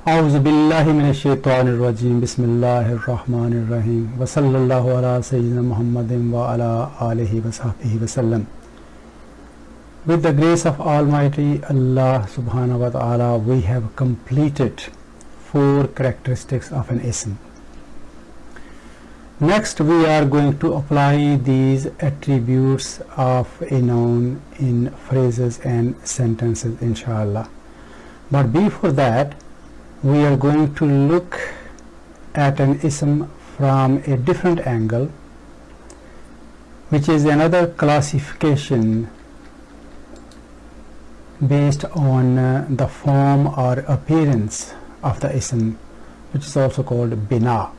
أعوذ بالله من الشيطان الرجيم بسم الله الرحمن الرحيم وصلى الله على سيدنا محمد وعلى آله وصحبه وسلم. With the grace of Almighty Allah subhanahu wa ta'ala, we have completed 4 characteristics of an ism. Next we are going to apply these attributes of a noun in phrases and sentences, inshallah. But before that, we are going to look at an ism from a different angle, which is another classification based on the form or appearance of the ism, which is also called bina.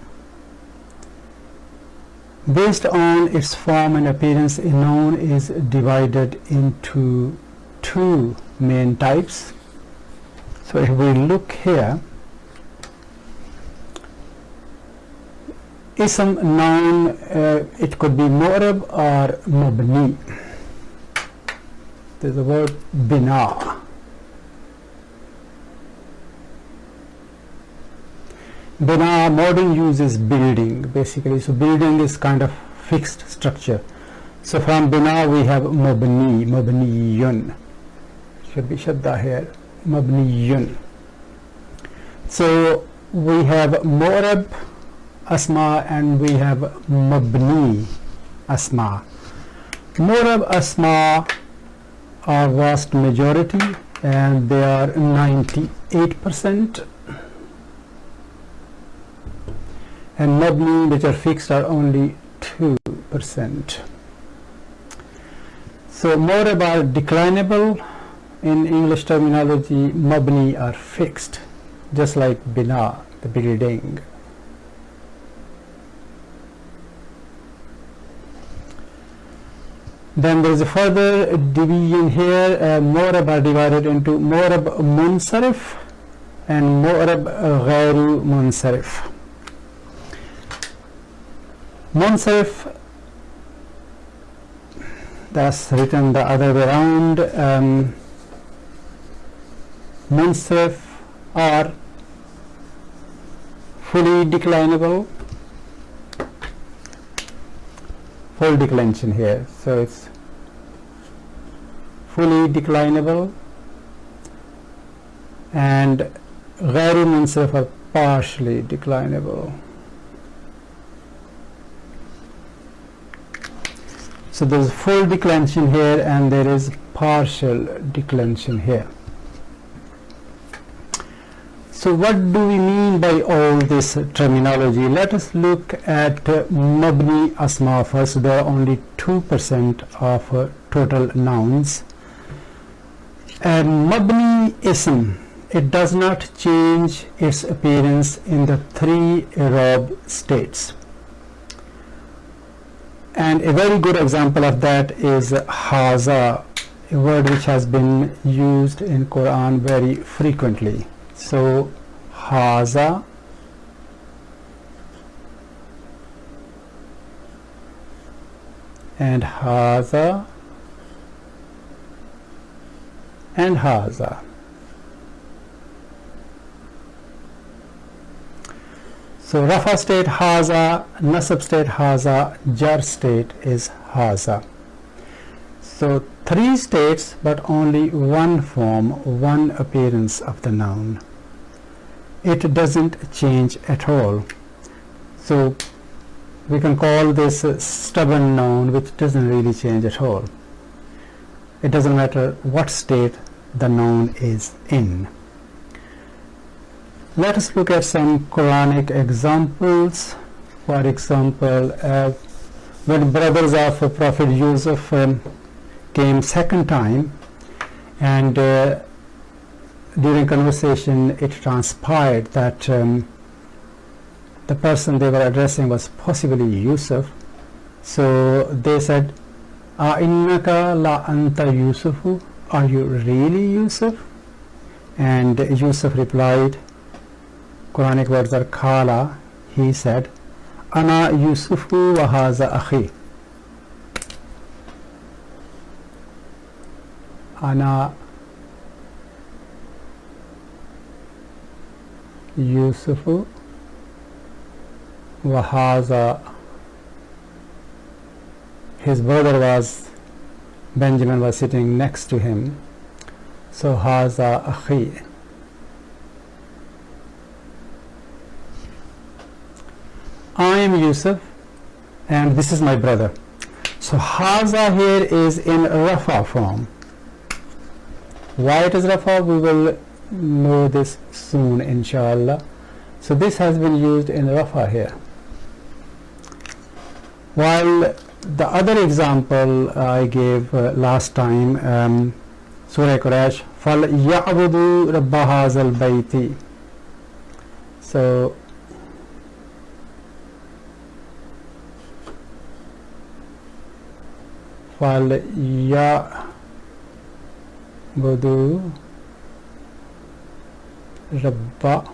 Based on its form and appearance, a noun is divided into 2 main types. So if we look here, ism noun, it could be mu'rab or mabni. There's the word bina. Bina, modern use is building basically. So building is kind of fixed structure. So from bina we have mabni, mabniyun. Should be shadda here, mabniyun. So we have mu'rab asma and we have mabni asma. Mu'rab asma are vast majority and they are 98%, and mabni, which are fixed, are only 2%. So mu'rab are declinable in English terminology, mabni are fixed, just like bina, the building. Then there is a further division here. Mu'rab are divided into mu'rab munsarif and mu'rab ghairu munsarif. Munsarif, that's written the other way around. Munsarif are fully declinable. Full declension here, so it's fully declinable, and ghairu munsarif are partially declinable. So there is full declension here and there is partial declension here. So what do we mean by all this terminology? Let us look at mabni asma first. There are only 2% of total nouns. And mabni ism, it does not change its appearance in the 3 Arab states. And a very good example of that is haza, a word which has been used in Quran very frequently. So haza and haza and haza. So rafa state haza, nasab state haza, jar state is haza. So 3 states but only 1 form, 1 appearance of the noun. It doesn't change at all. So we can call this a stubborn noun which doesn't really change at all. It doesn't matter what state the noun is in. Let us look at some Quranic examples. For example, when brothers of Prophet Yusuf came second time, and during conversation it transpired that the person they were addressing was possibly Yusuf. So they said, "Innaka la anta Yusufu? Are you really Yusuf?" And Yusuf replied, Quranic words are kala, he said, "Ana Yusufu wa haza akhi." Ana Yusufu wa haza, his brother was Benjamin was sitting next to him, so haza akhi. I am Yusuf and this is my brother. So haza here is in rafa form. Why it is rafa, we will know this soon inshallah. So this has been used in rafa here, while the other example I gave last time, Surah Quraysh, فَلْيَعْبُدُوا رَبَّ هَذَا الْبَيْتِ. So فَلْيَعْبُدُوا رَبَّ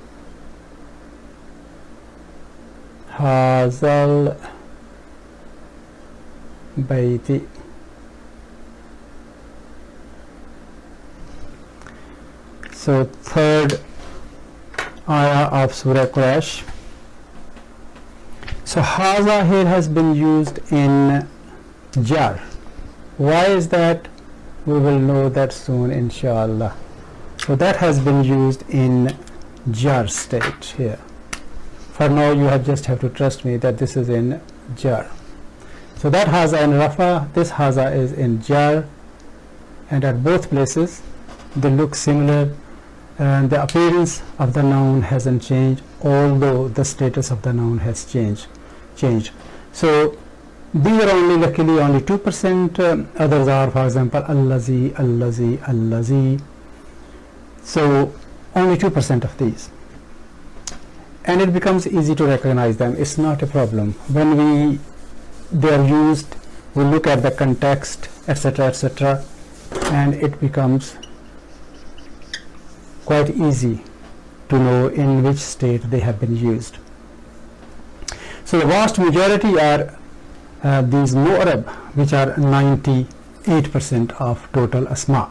هَذَا الْبَيْتِ. So third ayah of Surah Quraysh. So haza here has been used in jar. Why is that? We will know that soon inshallah. So that has been used in jar state here. For now you just have to trust me that this is in jar. So that haza in rafa, this haza is in jar, and at both places they look similar, and the appearance of the noun hasn't changed, although the status of the noun has changed. So these are luckily only 2%, others are, for example, allazi, allazi, allazi. So only 2% of these, and it becomes easy to recognize them. It's not a problem when they are used. We look at the context, etc., etc., and it becomes quite easy to know in which state they have been used. So the vast majority are these mu'rab, which are 98% of total asma.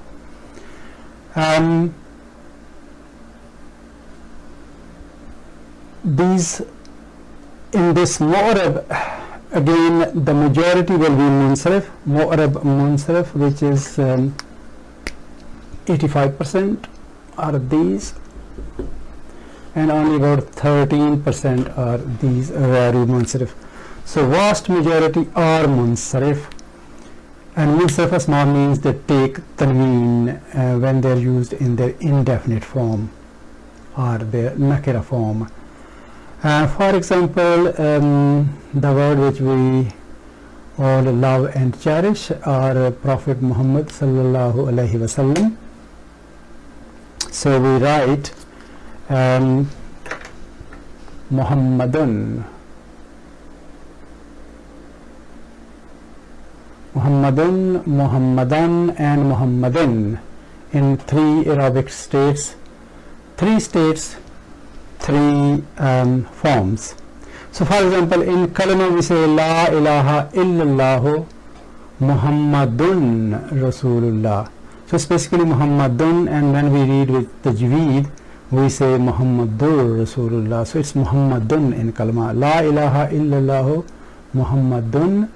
These in this mu'rab, again the majority will be munsarif, mu'rab munsarif, which is 85% are these, and only about 13% are these ghairu munsarif. So vast majority are munsarif, and munsarif asma means they take tanween when they are used in their indefinite form or their nakira form. For example, the word which we all love and cherish are Prophet Muhammad sallallahu alaihi wasallam. So we write Muhammadun, Muhammadun, Muhammadan, and Muhammadin in three Arabic states, three forms. So for example, in kalima we say La ilaha illallah Muhammadun Rasulullah. So it's basically Muhammadun, and when we read with tajweed we say Muhammadur Rasulullah. So it's Muhammadun in kalima. La ilaha illallah Muhammadun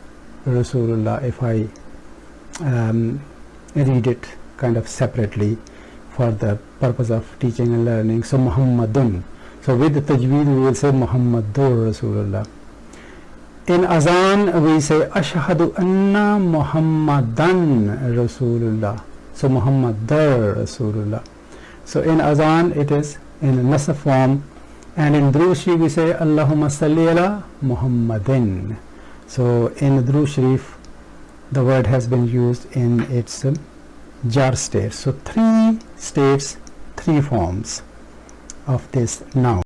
Rasulullah, if I read it kind of separately for the purpose of teaching and learning. So Muhammadun. So with the tajweed we will say Muhammadur Rasulullah. In azan we say Ashhadu anna Muhammadan Rasulullah. So Muhammadur Rasulullah. So in azan it is in nasab form, and in Durood Sharif we say Allahumma salli ala Muhammadin. So in Durood Sharif the word has been used in its jar state. So three states, three forms of this noun.